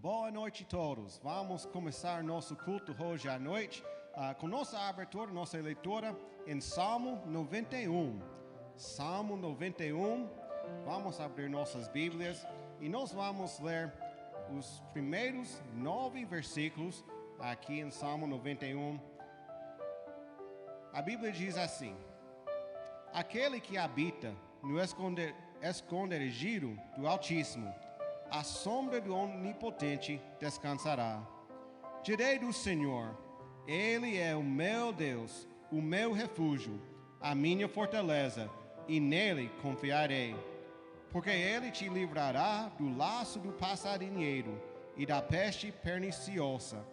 Boa noite a todos. Vamos começar nosso culto hoje à noite com nossa abertura, nossa leitura em Salmo 91. Salmo 91. Vamos abrir nossas Bíblias e nós vamos ler os primeiros 9 versículos aqui em Salmo 91. A Bíblia diz assim: Aquele que habita no esconderijo do Altíssimo, à sombra do Onipotente descansará. Direi do Senhor, Ele é o meu Deus, o meu refúgio, a minha fortaleza, e nele confiarei. Porque Ele te livrará do laço do passarinheiro e da peste perniciosa.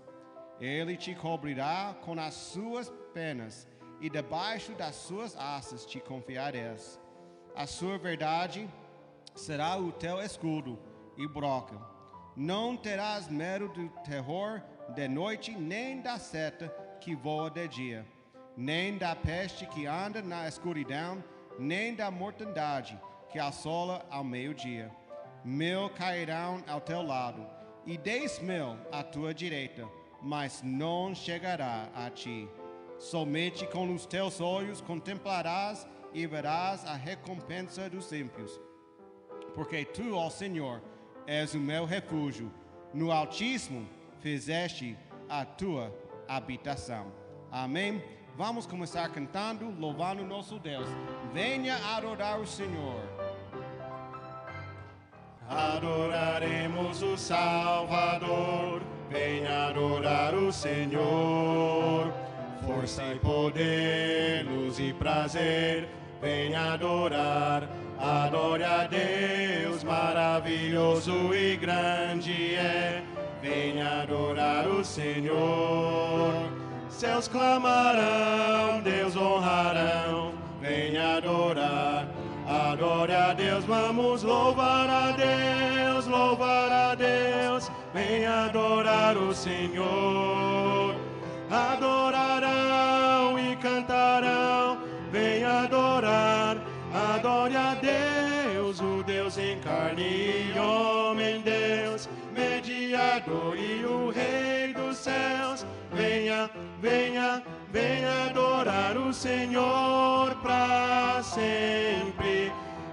Ele te cobrirá com as suas penas, e debaixo das suas asas te confiarás. A sua verdade será o teu escudo e broca. Não terás medo do terror de noite, nem da seta que voa de dia, nem da peste que anda na escuridão, nem da mortandade que assola ao meio-dia. 1000 cairão ao teu lado, e 10.000 à tua direita, mas não chegará a ti. Somente com os teus olhos contemplarás e verás a recompensa dos ímpios. Porque tu, ó Senhor, és o meu refúgio, no Altíssimo fizeste a tua habitação. Amém? Vamos começar cantando, louvando nosso Deus. Venha adorar o Senhor. Adoraremos o Salvador, venha adorar o Senhor. Força e poder, luz e prazer, venha adorar. Adore a Deus, maravilhoso e grande é. Venha adorar o Senhor. Céus clamarão, Deus honrarão. Venha adorar. Adore a Deus, vamos louvar a Deus, louvar a Deus. Venha adorar o Senhor. Adorarão e cantarão. Venha adorar. Adore a Deus, o Deus em carne e homem, Deus, mediador e o Rei dos céus. Venha, venha, venha adorar o Senhor para sempre.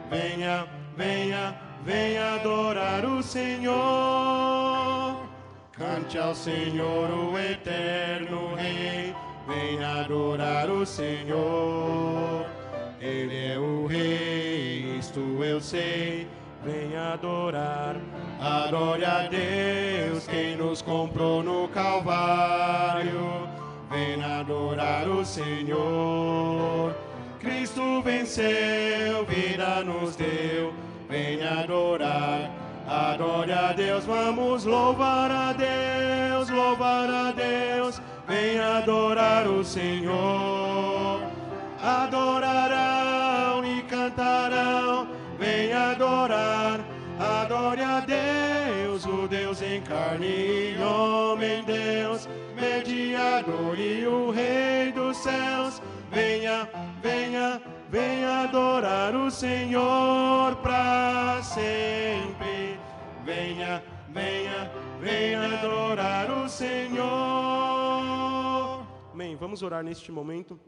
Venha, venha, venha adorar o Senhor. Cante ao Senhor, o eterno Rei. Venha adorar o Senhor. Ele é o Rei, isto eu sei. Venha adorar, adore a Deus, quem nos comprou no Calvário. Venha adorar o Senhor. Cristo venceu, vida nos deu. Venha adorar, adore a Deus, vamos louvar a Deus, louvar a Deus. Venha adorar o Senhor. Adorarão e cantarão, venha adorar, adore a Deus, o Deus em carne e homem, Deus, mediador e o Rei dos céus. Venha, venha, venha adorar o Senhor para sempre. Venha, venha, venha adorar o Senhor. Amém. Vamos orar neste momento.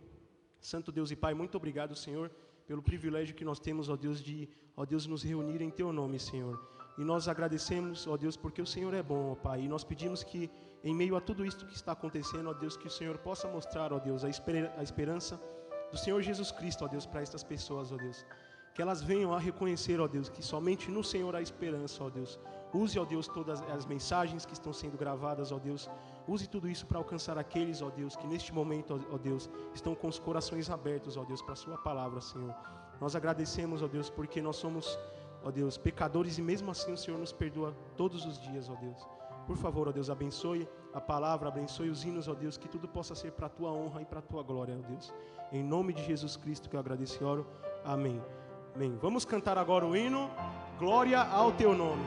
Santo Deus e Pai, muito obrigado, Senhor, pelo privilégio que nós temos, ó Deus, de, ó Deus, nos reunir em Teu nome, Senhor. E nós agradecemos, ó Deus, porque o Senhor é bom, ó Pai. E nós pedimos que, em meio a tudo isto que está acontecendo, ó Deus, que o Senhor possa mostrar, ó Deus, a esperança do Senhor Jesus Cristo, ó Deus, para estas pessoas, ó Deus. Que elas venham a reconhecer, ó Deus, que somente no Senhor há esperança, ó Deus. Use, ó Deus, todas as mensagens que estão sendo gravadas, ó Deus. Use tudo isso para alcançar aqueles, ó Deus, que neste momento, ó Deus, estão com os corações abertos, ó Deus, para a sua palavra, Senhor. Nós agradecemos, ó Deus, porque nós somos, ó Deus, pecadores e mesmo assim o Senhor nos perdoa todos os dias, ó Deus. Por favor, ó Deus, abençoe a palavra, abençoe os hinos, ó Deus, que tudo possa ser para a Tua honra e para a Tua glória, ó Deus. Em nome de Jesus Cristo que eu agradeço e oro. Amém. Amém. Vamos cantar agora o hino Glória ao Teu Nome.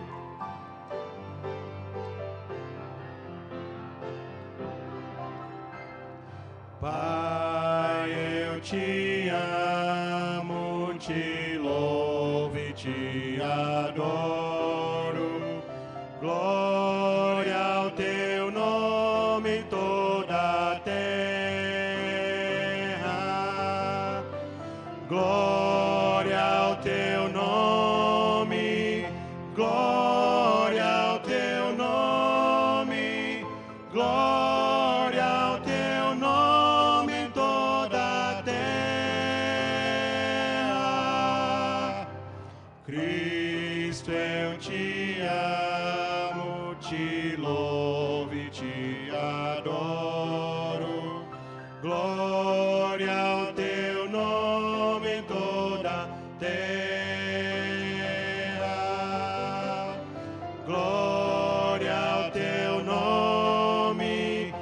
Pai, eu te amo, te louvo e te adoro. Glória glória ao teu nome, glória ao teu nome, glória ao teu nome em toda a terra. Cristo, eu te amo, te louvo e te adoro. Glória ao teu nome em toda a terra. Glória ao teu nome,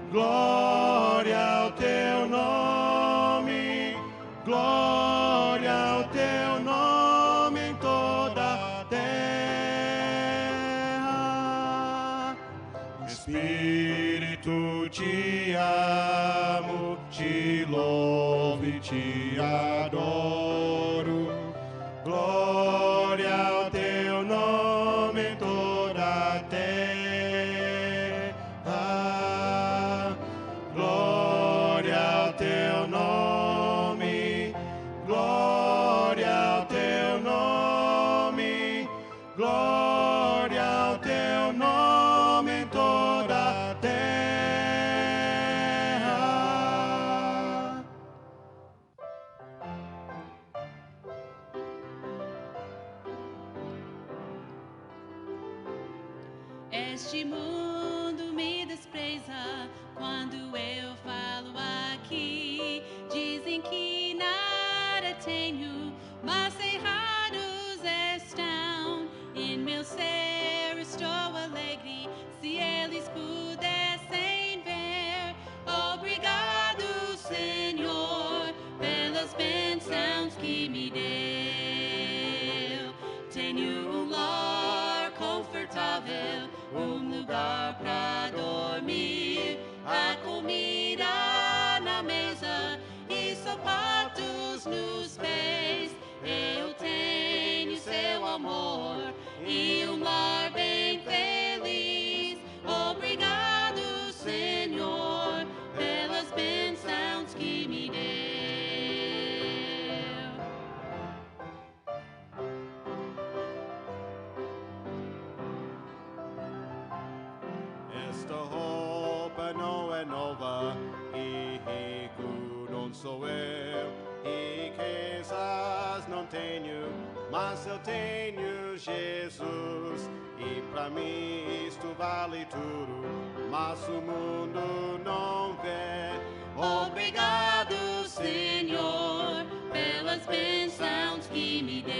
glória ao teu nome, glória ao teu nome em toda a terra. Espírito, te amo, te louvo e te adoro. Glória ao teu nome em toda a terra. Glória ao teu nome, glória ao teu nome, glória ao teu nome em toda a terra. Este mundo me despreza quando eu falo aqui. Dizem que nada tenho, mas errados estão. Em meu ser estou alegre, se eles pudessem ver. Obrigado, Senhor, pelas bênçãos que me deu. Tenho um lar confortável, um lugar pra dormir, a comida na mesa e sapatos nos pés. Eu tenho seu amor e um lar bem feliz. Obrigado, Senhor, pelas bênçãos que me deu. Esta roupa não é nova e rico não sou eu. Riquezas não tenho, mas eu tenho Jesus. E pra mim isto vale tudo, mas o mundo não vê. Obrigado, Senhor, pelas bênçãos que me deu.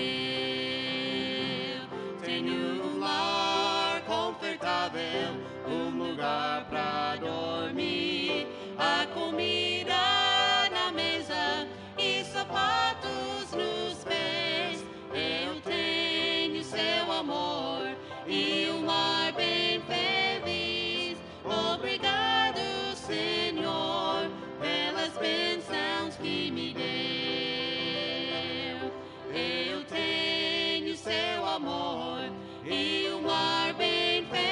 Tenho um lar confortável, um lugar pra dormir, a comida na mesa e sapatos nos pés. Eu tenho seu amor e um lar bem feliz. Obrigado, Senhor, pelas bênçãos que me deu. Eu tenho seu amor e um lar bem feliz.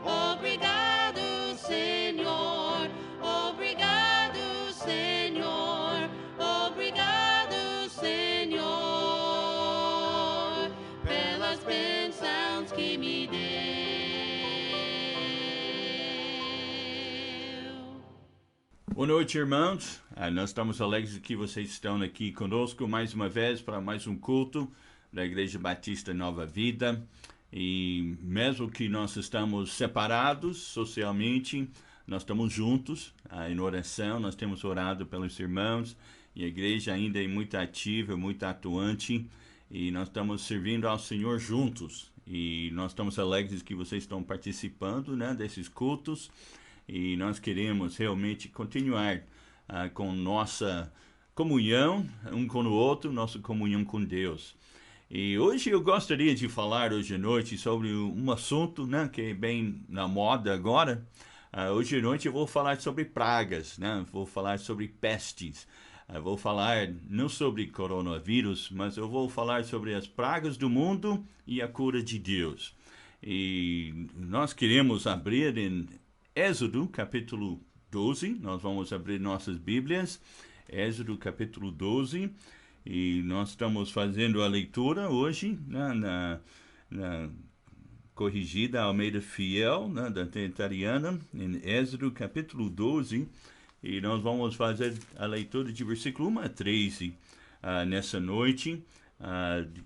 Obrigado, Senhor, obrigado, Senhor, obrigado, Senhor, pelas bênçãos que me deu. Boa noite, irmãos. Nós estamos alegres que vocês estão aqui conosco mais uma vez para mais um culto da Igreja Batista Nova Vida. E mesmo que nós estamos separados socialmente, nós estamos juntos em oração. Nós temos orado pelos irmãos e a igreja ainda é muito ativa, muito atuante. E nós estamos servindo ao Senhor juntos. E nós estamos alegres que vocês estão participando, né, desses cultos. E nós queremos realmente continuar com nossa comunhão um com o outro, nossa comunhão com Deus. E hoje eu gostaria de falar hoje à noite sobre um assunto, né, que é bem na moda agora. Hoje à noite eu vou falar sobre pragas, né? Vou falar sobre pestes. Vou falar não sobre coronavírus, mas eu vou falar sobre as pragas do mundo e a cura de Deus. E nós queremos abrir em Êxodo, capítulo 12. Nós vamos abrir nossas Bíblias. Êxodo capítulo 12, e nós estamos fazendo a leitura hoje, né, na corrigida Almeida Fiel, né, da Tentariana, em Êxodo capítulo 12, e nós vamos fazer a leitura de versículo 1 a 13 nessa noite.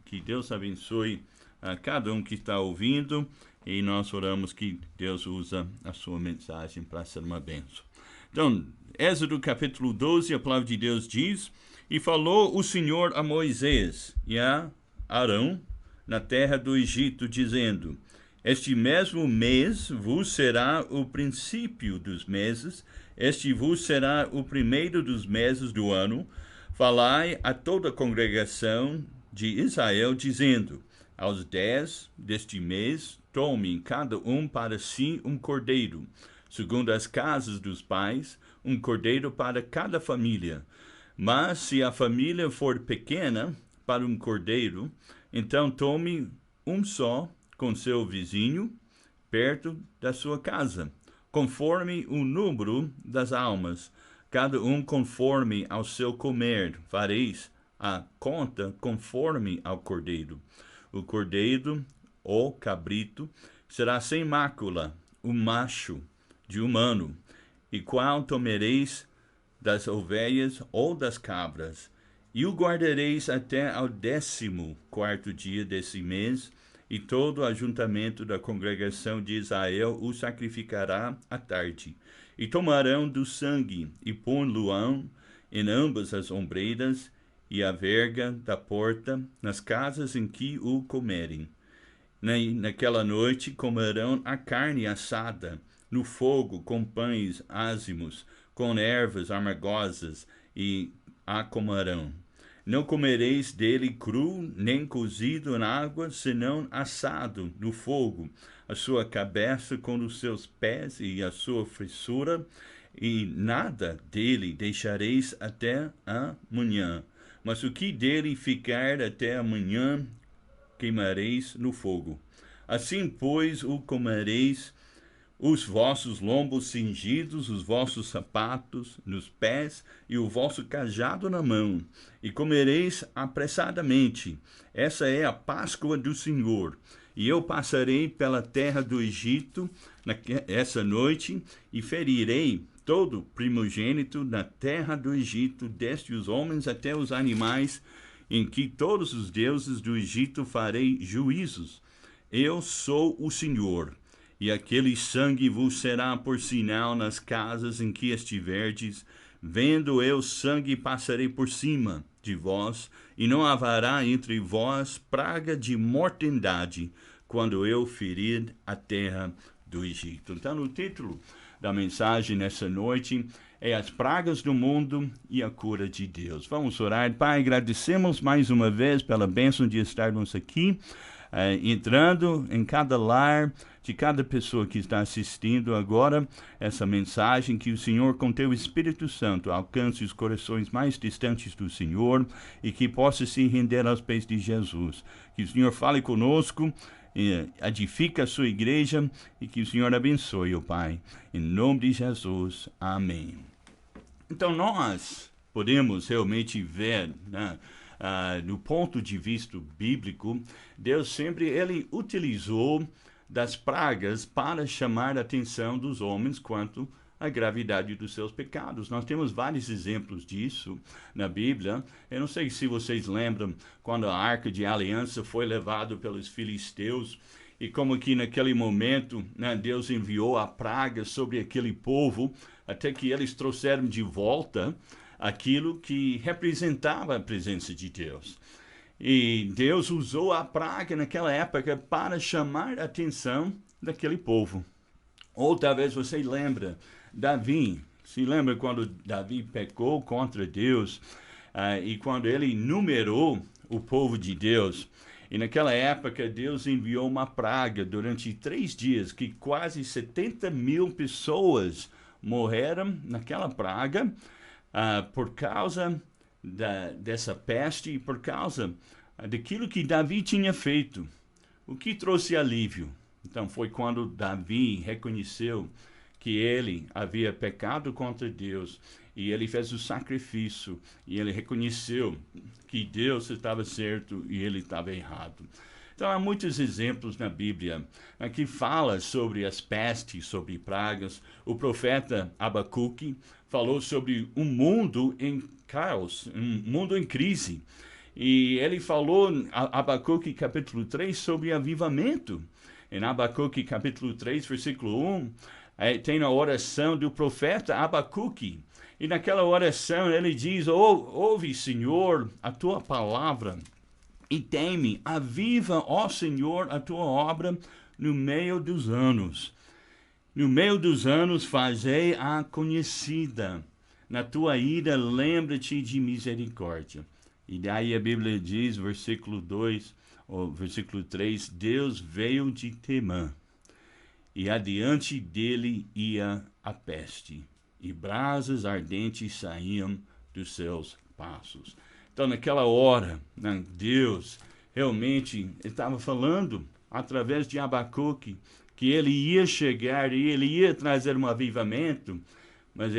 Que Deus abençoe a cada um que está ouvindo, e nós oramos que Deus usa a sua mensagem para ser uma bênção. Então, Êxodo capítulo 12, a palavra de Deus diz: E falou o Senhor a Moisés e a Arão na terra do Egito, dizendo: Este mesmo mês vos será o princípio dos meses, este vos será o primeiro dos meses do ano. Falai a toda a congregação de Israel, dizendo: Aos 10 deste mês, tomem cada um para si um cordeiro, segundo as casas dos pais, um cordeiro para cada família. Mas se a família for pequena para um cordeiro, então tome um só com seu vizinho, perto da sua casa, conforme o número das almas, cada um conforme ao seu comer. Fareis a conta conforme ao cordeiro. O cordeiro, ou cabrito, será sem mácula, o macho de um ano, e qual tomareis das ovelhas ou das cabras, e o guardareis até ao 14º dia desse mês, e todo o ajuntamento da congregação de Israel o sacrificará à tarde. E tomarão do sangue, e pôr-lo-ão em ambas as ombreiras, e a verga da porta, nas casas em que o comerem. Naquela noite comerão a carne assada, no fogo, com pães ázimos, com ervas amargosas, e a comerão. Não comereis dele cru, nem cozido na água, senão assado no fogo, a sua cabeça com os seus pés e a sua frissura, e nada dele deixareis até amanhã. Mas o que dele ficar até amanhã, queimareis no fogo. Assim, pois, o comereis, os vossos lombos cingidos, os vossos sapatos nos pés e o vosso cajado na mão, e comereis apressadamente. Essa é a Páscoa do Senhor. E eu passarei pela terra do Egito essa noite, e ferirei todo primogênito na terra do Egito, desde os homens até os animais, em que todos os deuses do Egito farei juízos. Eu sou o Senhor. E aquele sangue vos será por sinal nas casas em que estiverdes. Vendo eu sangue, passarei por cima de vós, e não haverá entre vós praga de mortandade, quando eu ferir a terra do Egito. Então, o título da mensagem nessa noite é As Pragas do Mundo e a Cura de Deus. Vamos orar. Pai, agradecemos mais uma vez pela bênção de estarmos aqui, entrando em cada lar de cada pessoa que está assistindo agora essa mensagem, que o Senhor, com teu Espírito Santo, alcance os corações mais distantes do Senhor e que possa se render aos pés de Jesus. Que o Senhor fale conosco, edifica a sua igreja, e que o Senhor abençoe, ó Pai. Em nome de Jesus. Amém. Então, nós podemos realmente ver, né, do ponto de vista bíblico, Deus sempre ele utilizou das pragas para chamar a atenção dos homens quanto à gravidade dos seus pecados. Nós temos vários exemplos disso na Bíblia. Eu não sei se vocês lembram quando a Arca de Aliança foi levada pelos filisteus, e como que naquele momento, né, Deus enviou a praga sobre aquele povo, até que eles trouxeram de volta aquilo que representava a presença de Deus. E Deus usou a praga naquela época para chamar a atenção daquele povo. Ou talvez você lembra, Davi, se lembra quando Davi pecou contra Deus, e quando ele numerou o povo de Deus. E naquela época Deus enviou uma praga durante 3 dias, que quase 70.000 pessoas morreram naquela praga, por causa dessa peste e por causa daquilo que Davi tinha feito. O que trouxe alívio? Então foi quando Davi reconheceu que ele havia pecado contra Deus, e ele fez o sacrifício, e ele reconheceu que Deus estava certo e ele estava errado. Então, há muitos exemplos na Bíblia que fala sobre as pestes, sobre pragas. O profeta Abacuque falou sobre um mundo em caos, um mundo em crise. E ele falou, em Abacuque capítulo 3, sobre avivamento. Em Abacuque capítulo 3, versículo 1, tem a oração do profeta Abacuque. E naquela oração ele diz: ouve, Senhor, a tua palavra, e teme, aviva, ó Senhor, a tua obra no meio dos anos. No meio dos anos fazei-a conhecida. Na tua ira lembra-te de misericórdia. E daí a Bíblia diz, versículo 2, ou versículo 3, Deus veio de Temã, e adiante dele ia a peste, e brasas ardentes saíam dos seus passos. Então, naquela hora, Deus realmente estava falando, através de Abacuque, que ele ia chegar e ele ia trazer um avivamento, mas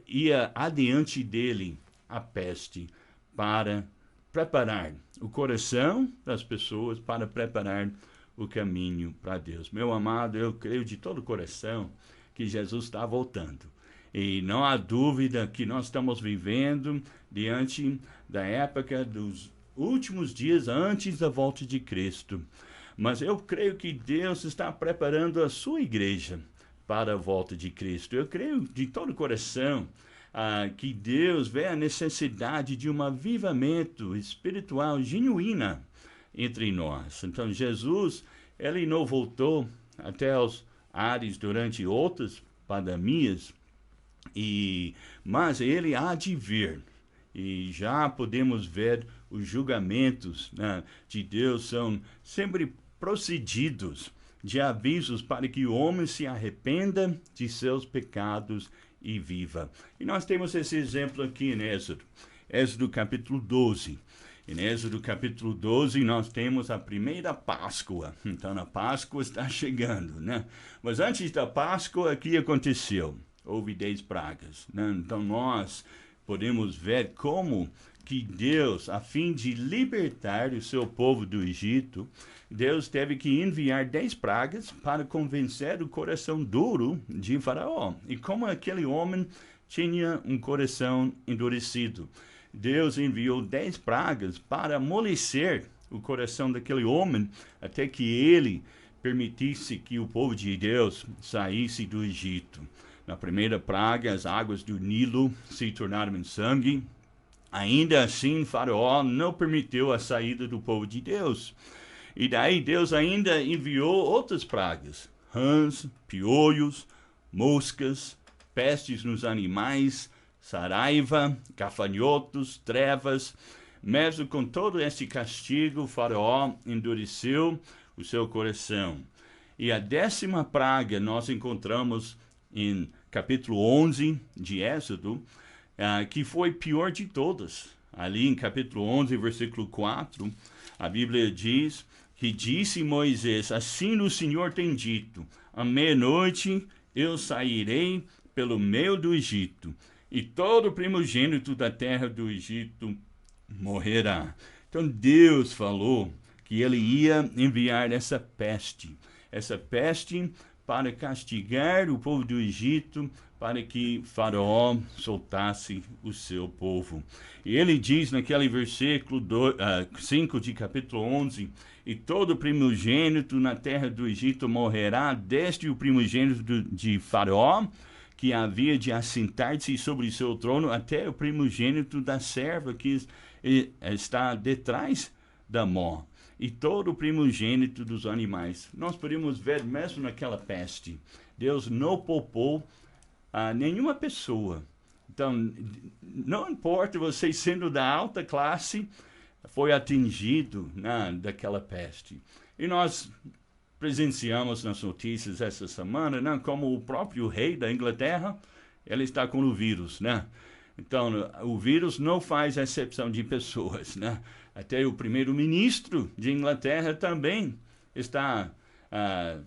ia adiante dele a peste para preparar o coração das pessoas, para preparar o caminho para Deus. Meu amado, eu creio de todo o coração que Jesus está voltando. E não há dúvida que nós estamos vivendo diante da época dos últimos dias antes da volta de Cristo. Mas eu creio que Deus está preparando a sua igreja para a volta de Cristo. Eu creio de todo o coração que Deus vê a necessidade de um avivamento espiritual genuína entre nós. Então, Jesus, ele não voltou até os ares durante outras pandemias, mas ele há de vir. E já podemos ver os julgamentos, né, de Deus são sempre procedidos de avisos para que o homem se arrependa de seus pecados e viva. E nós temos esse exemplo aqui em Êxodo capítulo 12. Em Êxodo capítulo 12 nós temos a primeira Páscoa. Então a Páscoa está chegando, né? Mas antes da Páscoa, o que aconteceu? Houve 10 pragas, né? Então nós podemos ver como que Deus, a fim de libertar o seu povo do Egito, Deus teve que enviar 10 pragas para convencer o coração duro de Faraó. E como aquele homem tinha um coração endurecido, Deus enviou 10 pragas para amolecer o coração daquele homem, até que ele permitisse que o povo de Deus saísse do Egito. Na primeira praga, as águas do Nilo se tornaram em sangue. Ainda assim, Faraó não permitiu a saída do povo de Deus. E daí Deus ainda enviou outras pragas: rãs, piolhos, moscas, pestes nos animais, saraiva, gafanhotos, trevas. Mesmo com todo esse castigo, Faraó endureceu o seu coração. E a 10ª praga nós encontramos em capítulo 11 de Êxodo, que foi pior de todas. Ali em capítulo 11, versículo 4, a Bíblia diz que disse Moisés: assim o Senhor tem dito, à meia-noite eu sairei pelo meio do Egito, e todo primogênito da terra do Egito morrerá. Então Deus falou que ele ia enviar essa peste para castigar o povo do Egito, para que Faraó soltasse o seu povo. E ele diz naquele versículo 5 de capítulo 11, e todo primogênito na terra do Egito morrerá, desde o primogênito de Faraó, que havia de assentar-se sobre seu trono, até o primogênito da serva que está detrás da mó, e todo o primogênito dos animais. Nós podemos ver mesmo naquela peste, Deus não poupou nenhuma pessoa. Então, não importa você sendo da alta classe, foi atingido daquela peste. E nós presenciamos nas notícias essa semana, como o próprio rei da Inglaterra, ele está com o vírus, né? Então, o vírus não faz exceção de pessoas, né? Até o primeiro-ministro de Inglaterra também está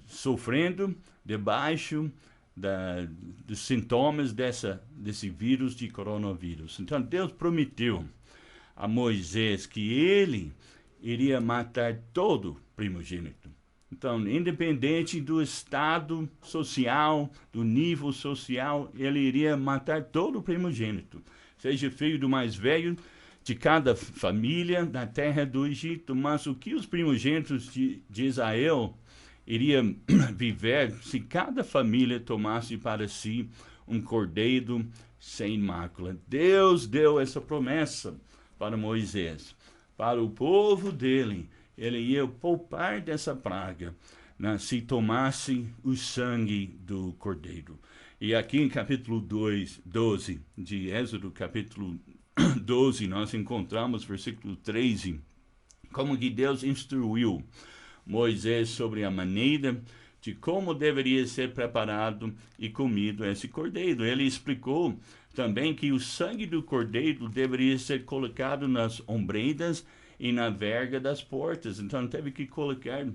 sofrendo debaixo dos sintomas desse vírus de coronavírus. Então, Deus prometeu a Moisés que ele iria matar todo primogênito. Então, independente do estado social, do nível social, ele iria matar todo primogênito, seja filho do mais velho de cada família da terra do Egito. Mas o que os primogênitos de Israel iriam viver se cada família tomasse para si um cordeiro sem mácula? Deus deu essa promessa para Moisés, para o povo dele. Ele ia poupar dessa praga, né, se tomasse o sangue do cordeiro. E aqui em capítulo 12 de Êxodo, capítulo 12, nós encontramos versículo 13, como que Deus instruiu Moisés sobre a maneira de como deveria ser preparado e comido esse cordeiro. Ele explicou também que o sangue do cordeiro deveria ser colocado nas ombreiras e na verga das portas. Então teve que colocar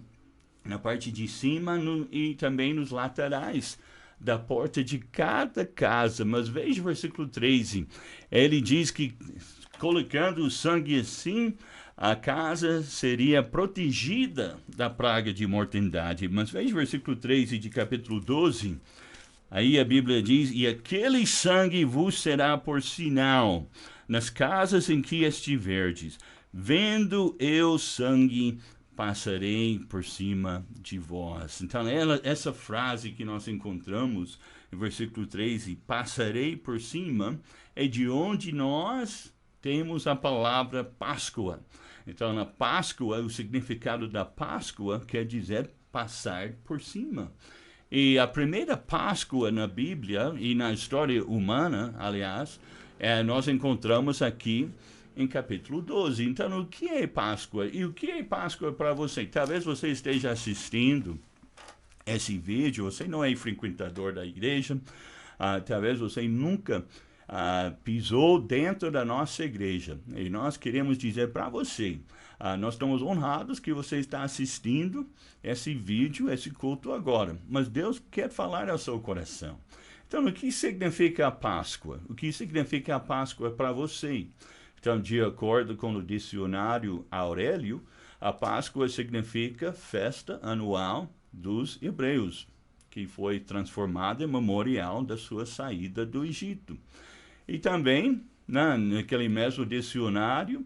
na parte de cima e também nos laterais da porta de cada casa. Mas veja o versículo 13. Ele diz que colocando o sangue assim, a casa seria protegida da praga de mortandade. Mas veja o versículo 13 de capítulo 12. Aí a Bíblia diz: e aquele sangue vos será por sinal nas casas em que estiverdes. Vendo eu sangue, passarei por cima de vós. Então, essa frase que nós encontramos no versículo 13, passarei por cima, é de onde nós temos a palavra Páscoa. Então, na Páscoa, o significado da Páscoa quer dizer passar por cima. E a primeira Páscoa na Bíblia e na história humana, aliás, nós encontramos aqui em capítulo 12. Então, o que é Páscoa? E o que é Páscoa para você? Talvez você esteja assistindo esse vídeo, você não é frequentador da igreja, talvez você nunca pisou dentro da nossa igreja. E nós queremos dizer para você, nós estamos honrados que você está assistindo esse vídeo, esse culto agora. Mas Deus quer falar ao seu coração. Então, o que significa a Páscoa? O que significa a Páscoa para você? Então, de acordo com o dicionário Aurélio, a Páscoa significa festa anual dos hebreus, que foi transformada em memorial da sua saída do Egito. E também, naquele mesmo dicionário,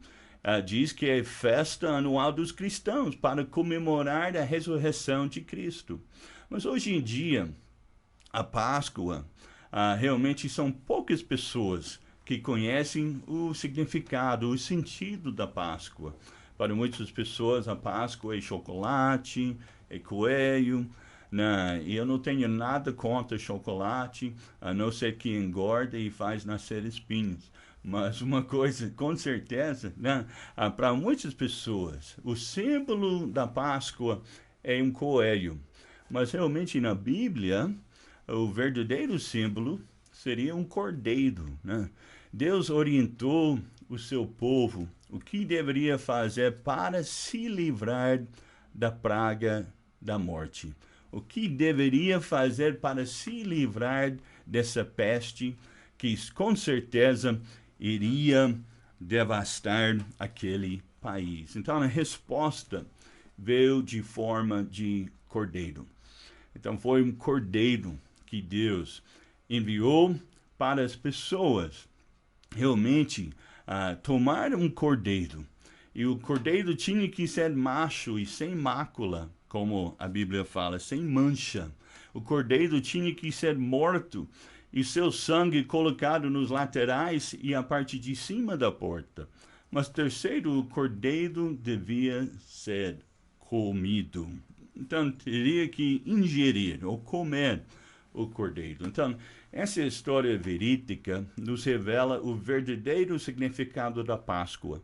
diz que é festa anual dos cristãos, para comemorar a ressurreição de Cristo. Mas hoje em dia, a Páscoa, realmente são poucas pessoas que conhecem o significado, o sentido da Páscoa. Para muitas pessoas, a Páscoa é chocolate, é coelho, né? E eu não tenho nada contra chocolate, a não ser que engorda e faz nascer espinhos. Mas uma coisa, com certeza, né? Para muitas pessoas, o símbolo da Páscoa é um coelho. Mas realmente na Bíblia, o verdadeiro símbolo seria um cordeiro, né? Deus orientou o seu povo o que deveria fazer para se livrar da praga da morte. O que deveria fazer para se livrar dessa peste que com certeza iria devastar aquele país. Então a resposta veio de forma de cordeiro. Então foi um cordeiro que Deus enviou para as pessoas realmente tomar um cordeiro. E o cordeiro tinha que ser macho e sem mácula, como a Bíblia fala, sem mancha. O cordeiro tinha que ser morto e seu sangue colocado nos laterais e a parte de cima da porta. Mas terceiro, o cordeiro devia ser comido. Então teria que ingerir ou comer o cordeiro. Então, essa história verídica nos revela o verdadeiro significado da Páscoa.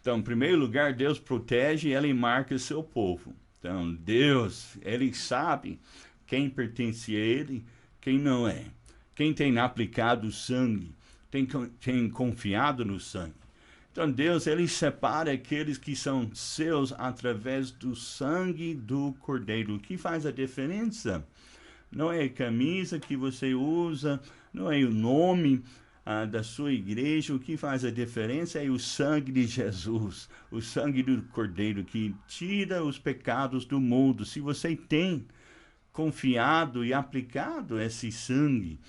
Então, em primeiro lugar, Deus protege e Ele marca seu povo. Então, Deus, Ele sabe quem pertence a Ele, quem não é. Quem tem aplicado o sangue, tem confiado no sangue. Então, Deus, Ele separa aqueles que são seus através do sangue do cordeiro. O que faz a diferença? não é a camisa que você usa, não é o nome da sua igreja. O que faz a diferença é o sangue de Jesus, o sangue do Cordeiro que tira os pecados do mundo. Se você tem confiado e aplicado esse sangue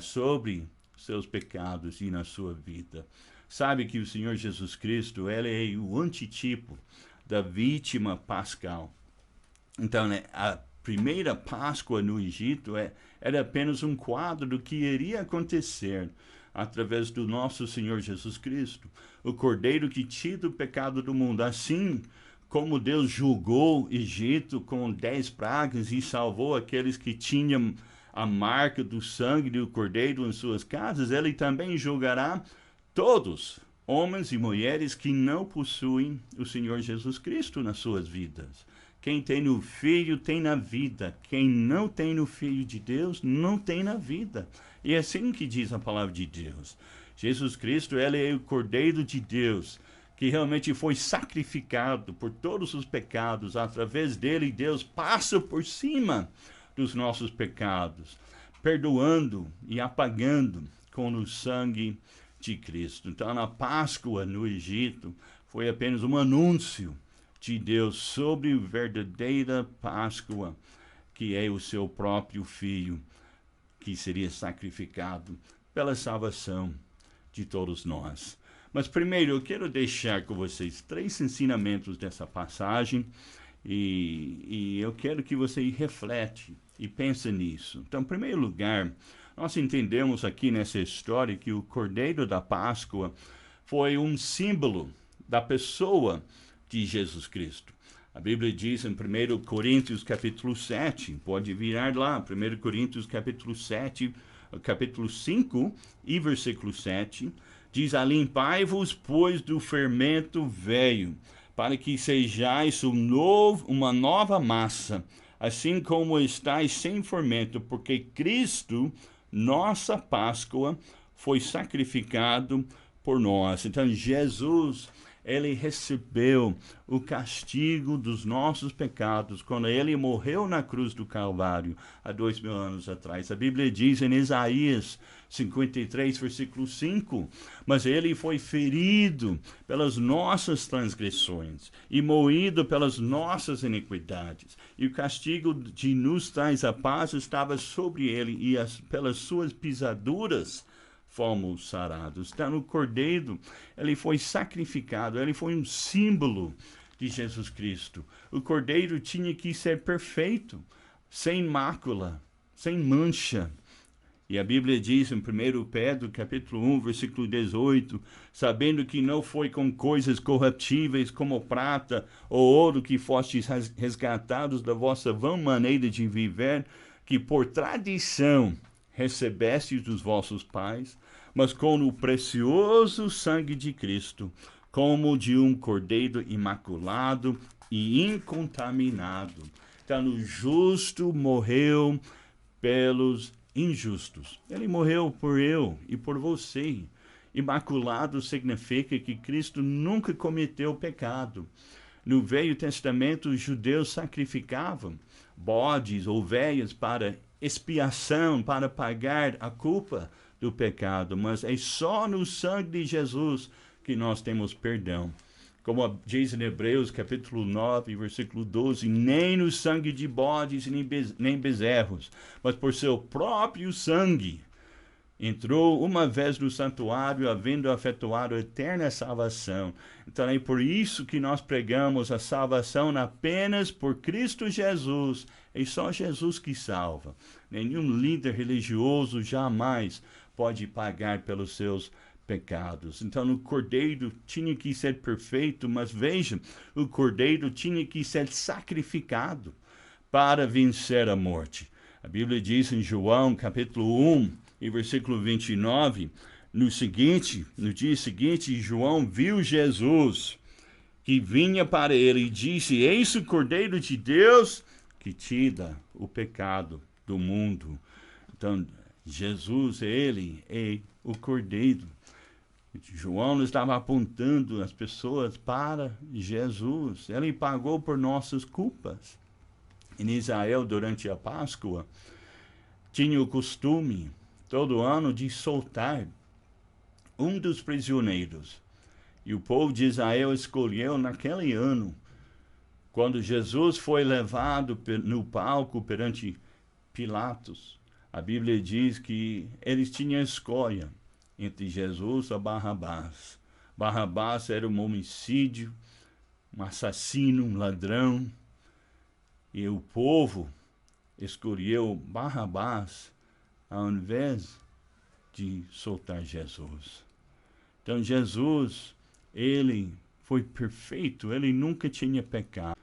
sobre seus pecados e na sua vida, sabe que o Senhor Jesus Cristo, ele é o antitipo da vítima pascal. Então, né, a primeira Páscoa no Egito era apenas um quadro do que iria acontecer através do nosso Senhor Jesus Cristo, o Cordeiro que tira o pecado do mundo. Assim como Deus julgou o Egito com 10 pragas e salvou aqueles que tinham a marca do sangue do Cordeiro em suas casas, ele também julgará todos, homens e mulheres que não possuem o Senhor Jesus Cristo nas suas vidas. Quem tem no Filho tem na vida. Quem não tem no Filho de Deus não tem na vida. E é assim que diz a palavra de Deus. Jesus Cristo, ele é o Cordeiro de Deus, que realmente foi sacrificado por todos os pecados. Através dele, Deus passa por cima dos nossos pecados, perdoando e apagando com o sangue de Cristo. Então, na Páscoa no Egito, foi apenas um anúncio de Deus sobre a verdadeira Páscoa, que é o seu próprio Filho, que seria sacrificado pela salvação de todos nós. Mas primeiro eu quero deixar com vocês 3 ensinamentos dessa passagem e eu quero que você reflete e pense nisso. Então, em primeiro lugar, nós entendemos aqui nessa história que o Cordeiro da Páscoa foi um símbolo da pessoa de Jesus Cristo. A Bíblia diz em 1 Coríntios capítulo 7, pode virar lá, 1 Coríntios capítulo 7, capítulo 5 e versículo 7, diz: "Alimpai-vos, pois, do fermento velho, para que sejais uma nova massa, assim como estáis sem fermento, porque Cristo, nossa Páscoa, foi sacrificado por nós." Então, Jesus, ele recebeu o castigo dos nossos pecados quando ele morreu na cruz do Calvário há 2000 anos atrás. A Bíblia diz em Isaías 53, versículo 5, "Mas ele foi ferido pelas nossas transgressões e moído pelas nossas iniquidades. E o castigo de nos traz a paz estava sobre ele, e pelas suas pisaduras fomos sarados." Então, o Cordeiro, ele foi sacrificado, ele foi um símbolo de Jesus Cristo. O Cordeiro tinha que ser perfeito, sem mácula, sem mancha. E a Bíblia diz em 1 Pedro, capítulo 1, versículo 18, "Sabendo que não foi com coisas corruptíveis como prata ou ouro que fostes resgatados da vossa vã maneira de viver, que por tradição recebestes dos vossos pais, mas com o precioso sangue de Cristo, como de um cordeiro imaculado e incontaminado." Então, o justo morreu pelos injustos. Ele morreu por eu e por você. Imaculado significa que Cristo nunca cometeu pecado. No Velho Testamento, os judeus sacrificavam bodes, ovelhas para expiação, para pagar a culpa do pecado, mas é só no sangue de Jesus que nós temos perdão. Como diz em Hebreus, capítulo 9, versículo 12, "Nem no sangue de bodes nem bezerros, mas por seu próprio sangue entrou uma vez no santuário, havendo efetuado a eterna salvação." Então é por isso que nós pregamos a salvação apenas por Cristo Jesus. É só Jesus que salva. Nenhum líder religioso jamais pode pagar pelos seus pecados. Então, o Cordeiro tinha que ser perfeito, mas veja, o Cordeiro tinha que ser sacrificado para vencer a morte. A Bíblia diz em João, capítulo 1, e versículo 29, no dia seguinte, João viu Jesus que vinha para ele e disse: "Eis o Cordeiro de Deus que tira o pecado do mundo." Então, Jesus, ele é o Cordeiro. João estava apontando as pessoas para Jesus. Ele pagou por nossas culpas. Em Israel, durante a Páscoa, tinha o costume, todo ano, de soltar um dos prisioneiros. E o povo de Israel escolheu naquele ano, quando Jesus foi levado no palco perante Pilatos. A Bíblia diz que eles tinham escolha entre Jesus ou Barrabás. Barrabás era um homicídio, um assassino, um ladrão. E o povo escolheu Barrabás ao invés de soltar Jesus. Então Jesus, ele foi perfeito, ele nunca tinha pecado.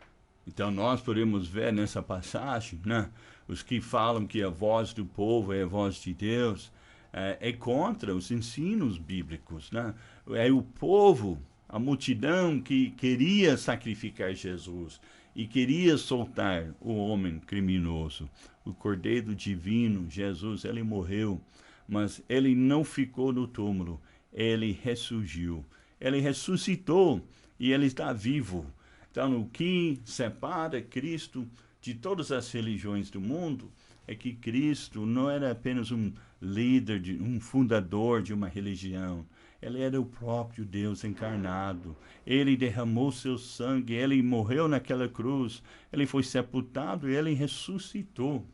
Então nós podemos ver nessa passagem, né, os que falam que a voz do povo é a voz de Deus, é contra os ensinos bíblicos, né? É o povo, a multidão que queria sacrificar Jesus e queria soltar o homem criminoso. O Cordeiro Divino, Jesus, ele morreu, mas ele não ficou no túmulo, ele ressurgiu. Ele ressuscitou e ele está vivo. Então, o que separa Cristo de todas as religiões do mundo é que Cristo não era apenas um líder, um fundador de uma religião. Ele era o próprio Deus encarnado. Ele derramou seu sangue, ele morreu naquela cruz, ele foi sepultado e ele ressuscitou.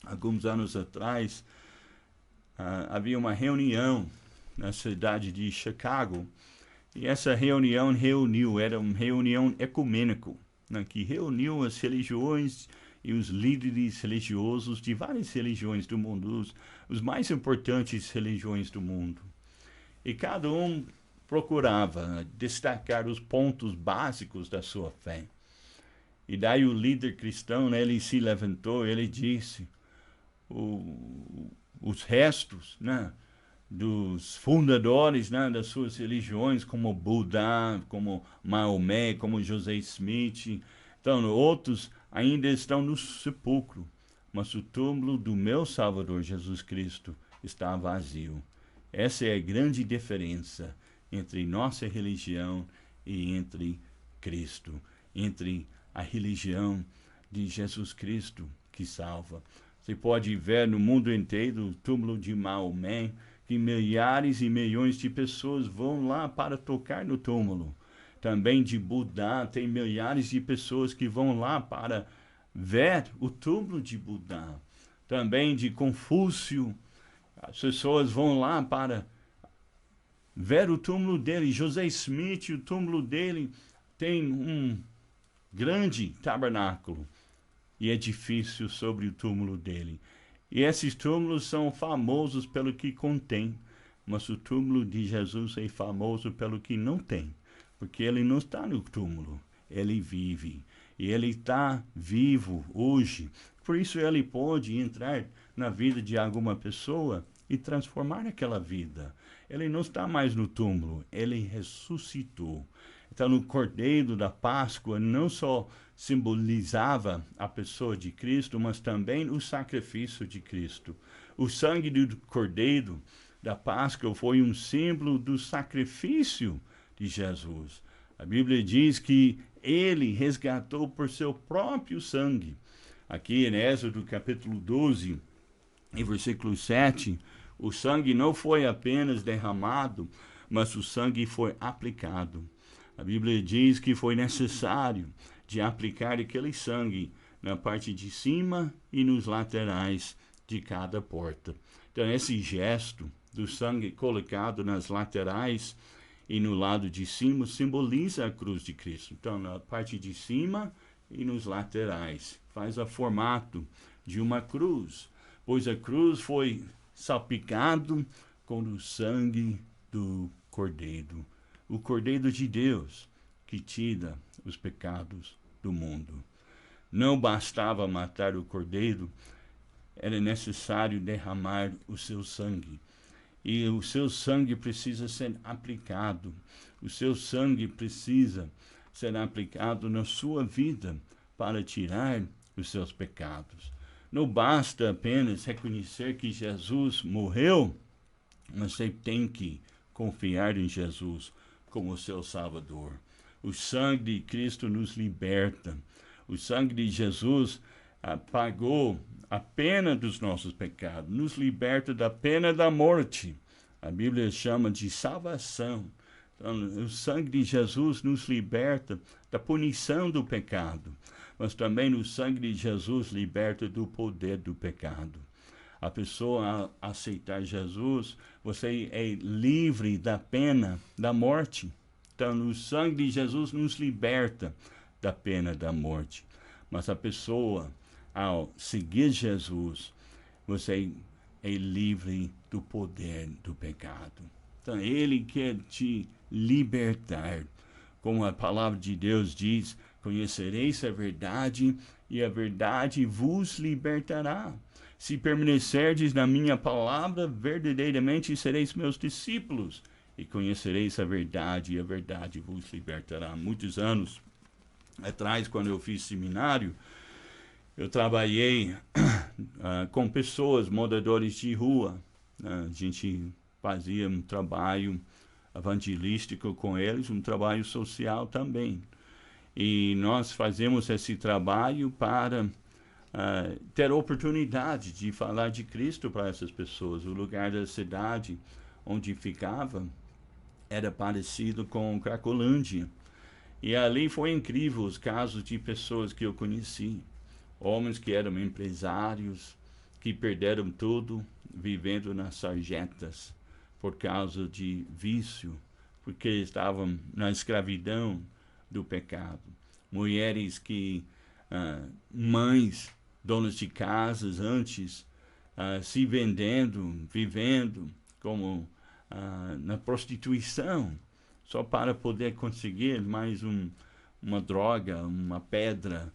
Alguns anos atrás, havia uma reunião na cidade de Chicago, e essa reunião era uma reunião ecumênica, né, que reuniu as religiões e os líderes religiosos de várias religiões do mundo, os mais importantes religiões do mundo. E cada um procurava destacar os pontos básicos da sua fé. E daí o líder cristão, né, ele se levantou, ele disse, os restos, né, dos fundadores, né, das suas religiões, como Buda, como Maomé, como José Smith, então outros ainda estão no sepulcro, mas o túmulo do meu Salvador Jesus Cristo está vazio. Essa é a grande diferença entre nossa religião e entre Cristo, entre a religião de Jesus Cristo que salva. Você pode ver no mundo inteiro o túmulo de Maomé, que milhares e milhões de pessoas vão lá para tocar no túmulo. Também de Buda, tem milhares de pessoas que vão lá para ver o túmulo de Buda. Também de Confúcio, as pessoas vão lá para ver o túmulo dele. José Smith, o túmulo dele tem um grande tabernáculo e edifício sobre o túmulo dele. E esses túmulos são famosos pelo que contém, mas o túmulo de Jesus é famoso pelo que não tem, porque ele não está no túmulo, ele vive. E ele está vivo hoje. Por isso ele pode entrar na vida de alguma pessoa e transformar aquela vida. Ele não está mais no túmulo, ele ressuscitou. Então, no Cordeiro da Páscoa, não só simbolizava a pessoa de Cristo, mas também o sacrifício de Cristo. O sangue do Cordeiro da Páscoa foi um símbolo do sacrifício de Jesus. A Bíblia diz que ele resgatou por seu próprio sangue. Aqui em Êxodo capítulo 12, em versículo 7, o sangue não foi apenas derramado, mas o sangue foi aplicado. A Bíblia diz que foi necessário de aplicar aquele sangue na parte de cima e nos laterais de cada porta. Então, esse gesto do sangue colocado nas laterais e no lado de cima simboliza a cruz de Cristo. Então, na parte de cima e nos laterais, faz o formato de uma cruz, pois a cruz foi salpicado com o sangue do Cordeiro, o Cordeiro de Deus, que tira os pecados do mundo. Não bastava matar o Cordeiro, era necessário derramar o seu sangue. E o seu sangue precisa ser aplicado. O seu sangue precisa ser aplicado na sua vida para tirar os seus pecados. Não basta apenas reconhecer que Jesus morreu, mas você tem que confiar em Jesus como seu Salvador. O sangue de Cristo nos liberta. O sangue de Jesus pagou a pena dos nossos pecados, nos liberta da pena da morte. A Bíblia chama de salvação. Então, o sangue de Jesus nos liberta da punição do pecado, mas também o sangue de Jesus liberta do poder do pecado. A pessoa a aceitar Jesus, você é livre da pena da morte. Então, o sangue de Jesus nos liberta da pena da morte. Mas a pessoa, ao seguir Jesus, você é livre do poder do pecado. Então, Ele quer te libertar. Como a palavra de Deus diz, conhecereis a verdade e a verdade vos libertará. Se permanecerdes na minha palavra, verdadeiramente sereis meus discípulos e conhecereis a verdade e a verdade vos libertará. Muitos anos atrás, quando eu fiz seminário, eu trabalhei com pessoas, moradores de rua. A gente fazia um trabalho evangelístico com eles, um trabalho social também. E nós fazemos esse trabalho para ter oportunidade de falar de Cristo para essas pessoas. O lugar da cidade onde ficava era parecido com Cracolândia. E ali foi incrível os casos de pessoas que eu conheci. Homens que eram empresários, que perderam tudo vivendo nas sarjetas por causa de vício, porque estavam na escravidão do pecado. Mulheres que, mães, donas de casas antes, se vendendo, vivendo como na prostituição, só para poder conseguir mais uma droga, uma pedra,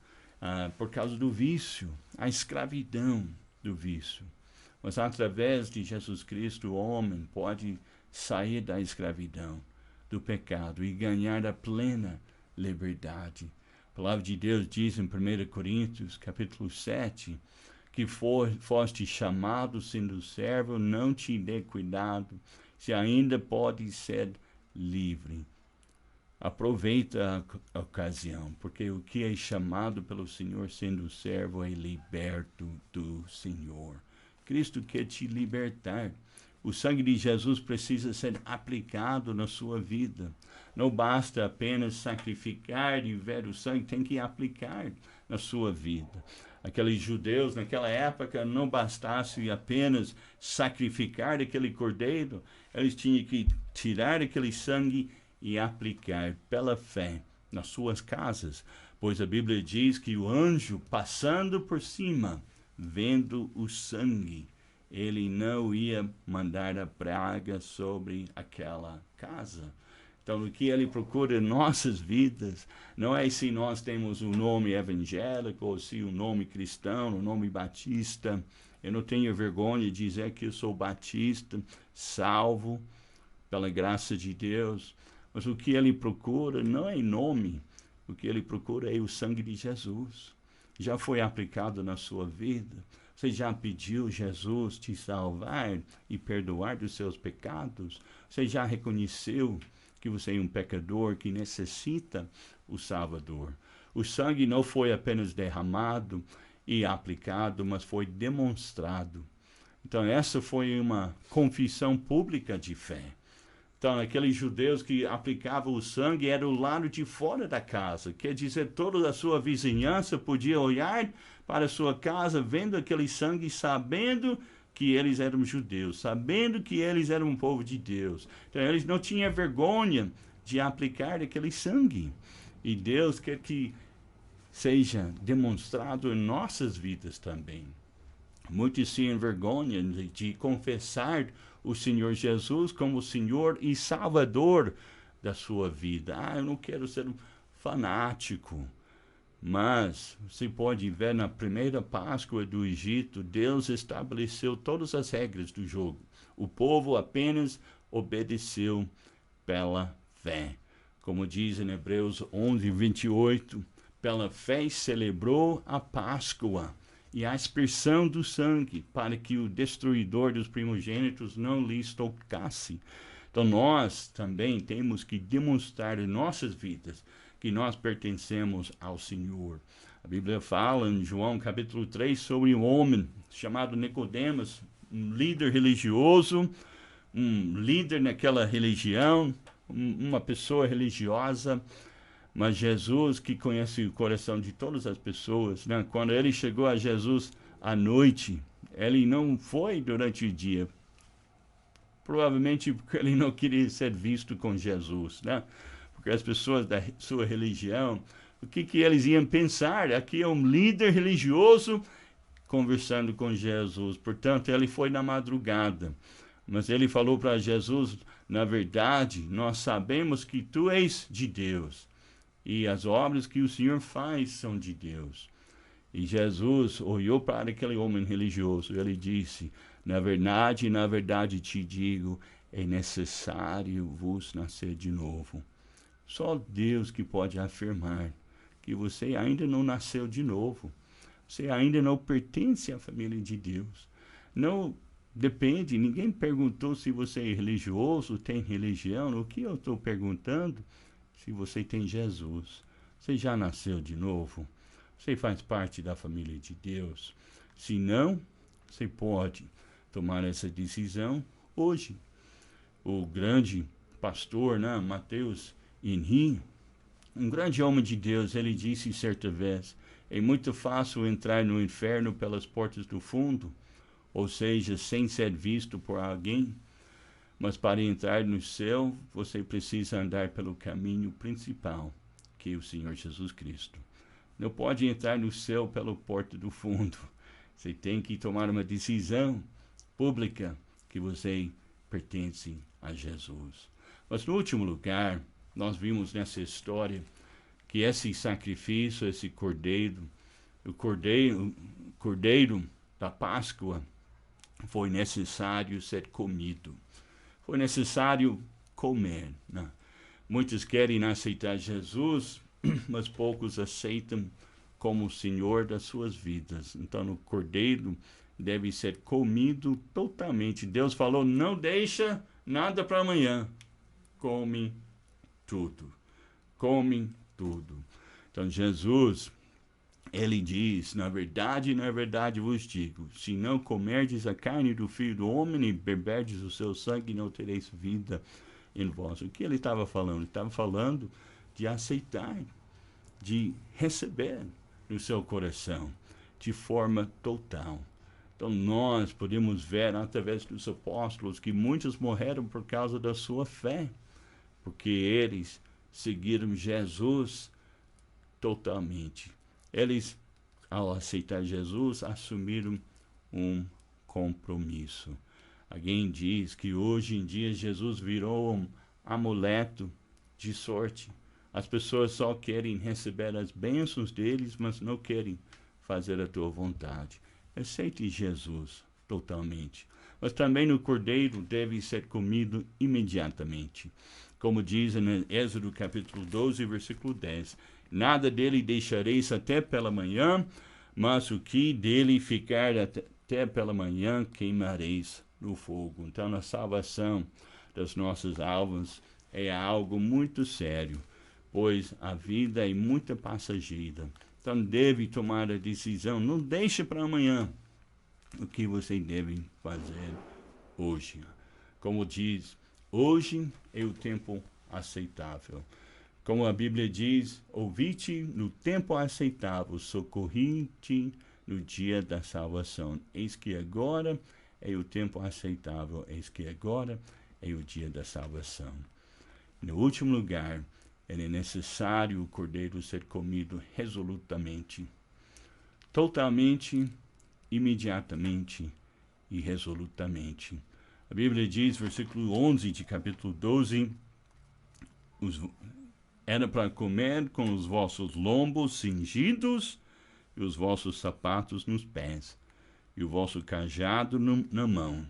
por causa do vício, a escravidão do vício. Mas através de Jesus Cristo, o homem pode sair da escravidão, do pecado e ganhar a plena liberdade. A palavra de Deus diz em 1 Coríntios, capítulo 7, que foste chamado sendo servo, não te dê cuidado, se ainda pode ser livre. Aproveita a ocasião, porque o que é chamado pelo Senhor sendo servo é liberto do Senhor. Cristo quer te libertar. O sangue de Jesus precisa ser aplicado na sua vida. Não basta apenas sacrificar e ver o sangue, tem que aplicar na sua vida. Aqueles judeus naquela época não bastasse apenas sacrificar aquele cordeiro, eles tinham que tirar aquele sangue e aplicar pela fé nas suas casas, pois a Bíblia diz que o anjo passando por cima, vendo o sangue, ele não ia mandar a praga sobre aquela casa. Então, o que ele procura em nossas vidas não é se nós temos um nome evangélico ou se um nome cristão, um nome batista. Eu não tenho vergonha de dizer que eu sou batista, salvo pela graça de Deus. Mas o que ele procura não é nome, o que ele procura é o sangue de Jesus. Já foi aplicado na sua vida? Você já pediu Jesus te salvar e perdoar dos seus pecados? Você já reconheceu que você é um pecador que necessita o Salvador? O sangue não foi apenas derramado e aplicado, mas foi demonstrado. Então, essa foi uma confissão pública de fé. Então, aqueles judeus que aplicavam o sangue era o lado de fora da casa. Quer dizer, toda a sua vizinhança podia olhar para a sua casa, vendo aquele sangue, sabendo que eles eram judeus, sabendo que eles eram um povo de Deus. Então, eles não tinham vergonha de aplicar aquele sangue. E Deus quer que seja demonstrado em nossas vidas também. Muitos tinham vergonha de confessar o Senhor Jesus como Senhor e Salvador da sua vida. Eu não quero ser um fanático. Mas você pode ver na primeira Páscoa do Egito, Deus estabeleceu todas as regras do jogo. O povo apenas obedeceu pela fé. Como diz em Hebreus 11, 28, pela fé celebrou a Páscoa e a aspersão do sangue, para que o destruidor dos primogênitos não lhes tocasse. Então nós também temos que demonstrar em nossas vidas que nós pertencemos ao Senhor. A Bíblia fala em João capítulo 3 sobre um homem chamado Nicodemos, um líder religioso, um líder naquela religião, uma pessoa religiosa, mas Jesus, que conhece o coração de todas as pessoas, né? Quando ele chegou a Jesus à noite, ele não foi durante o dia, provavelmente porque ele não queria ser visto com Jesus, né? Porque as pessoas da sua religião, o que eles iam pensar? Aqui é um líder religioso conversando com Jesus. Portanto, ele foi na madrugada. Mas ele falou para Jesus, na verdade, nós sabemos que tu és de Deus. E as obras que o Senhor faz são de Deus. E Jesus olhou para aquele homem religioso. Ele disse, na verdade te digo, é necessário vos nascer de novo. Só Deus que pode afirmar que você ainda não nasceu de novo. Você ainda não pertence à família de Deus. Não depende, ninguém perguntou se você é religioso, tem religião. O que eu estou perguntando? Se você tem Jesus. Você já nasceu de novo? Você faz parte da família de Deus? Se não, você pode tomar essa decisão hoje. O grande pastor, né, Mateus Henry, um grande homem de Deus, ele disse certa vez, é muito fácil entrar no inferno pelas portas do fundo, ou seja, sem ser visto por alguém, mas para entrar no céu, você precisa andar pelo caminho principal, que é o Senhor Jesus Cristo. Não pode entrar no céu pela porta do fundo. Você tem que tomar uma decisão pública que você pertence a Jesus. Mas no último lugar, nós vimos nessa história que esse sacrifício, esse cordeiro, o cordeiro da Páscoa, foi necessário ser comido. Foi necessário comer, né? Muitos querem aceitar Jesus, mas poucos aceitam como o Senhor das suas vidas. Então, o cordeiro deve ser comido totalmente. Deus falou, não deixa nada para amanhã. Come tudo. Come tudo. Então, Jesus, ele diz, na verdade vos digo, se não comerdes a carne do Filho do Homem e beberdes o seu sangue, não tereis vida em vós. O que ele estava falando? Ele estava falando de aceitar, de receber no seu coração, de forma total. Então, nós podemos ver, através dos apóstolos, que muitos morreram por causa da sua fé, porque eles seguiram Jesus totalmente. Eles, ao aceitar Jesus, assumiram um compromisso. Alguém diz que hoje em dia Jesus virou um amuleto de sorte. As pessoas só querem receber as bênçãos deles, mas não querem fazer a tua vontade. Aceite Jesus totalmente. Mas também o cordeiro deve ser comido imediatamente. Como diz em Êxodo capítulo 12, versículo 10. Nada dele deixareis até pela manhã, mas o que dele ficar até pela manhã queimareis no fogo. Então, a salvação das nossas almas é algo muito sério, pois a vida é muito passageira. Então, deve tomar a decisão. Não deixe para amanhã o que você deve fazer hoje. Como diz, hoje é o tempo aceitável. Como a Bíblia diz, ouvi-te no tempo aceitável, socorri-te no dia da salvação. Eis que agora é o tempo aceitável, eis que agora é o dia da salvação. No último lugar, é necessário o cordeiro ser comido resolutamente, totalmente, imediatamente e resolutamente. A Bíblia diz, versículo 11 de capítulo 12, era para comer com os vossos lombos cingidos e os vossos sapatos nos pés, e o vosso cajado na mão,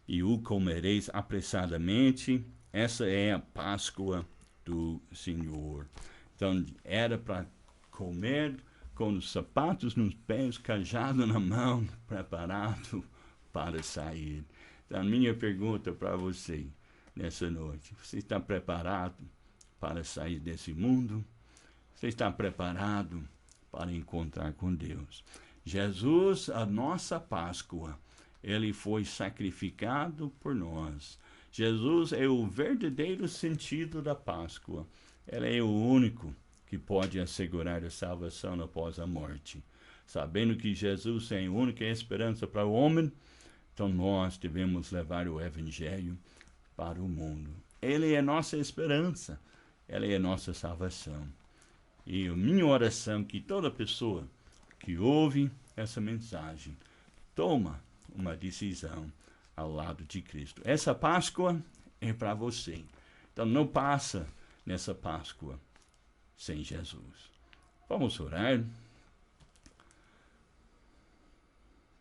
e o comereis apressadamente. Essa é a Páscoa do Senhor. Então, era para comer com os sapatos nos pés, cajado na mão, preparado para sair. Então, a minha pergunta para você nessa noite, você está preparado para sair desse mundo? Você está preparado para encontrar com Deus. Jesus, a nossa Páscoa, ele foi sacrificado por nós. Jesus é o verdadeiro sentido da Páscoa. Ele é o único que pode assegurar a salvação após a morte. Sabendo que Jesus é a única esperança para o homem, então nós devemos levar o Evangelho para o mundo. Ele é nossa esperança, ele é nossa salvação. E a minha oração é que toda pessoa que ouve essa mensagem toma uma decisão ao lado de Cristo. Essa Páscoa é para você. Então não passa nessa Páscoa sem Jesus. Vamos orar.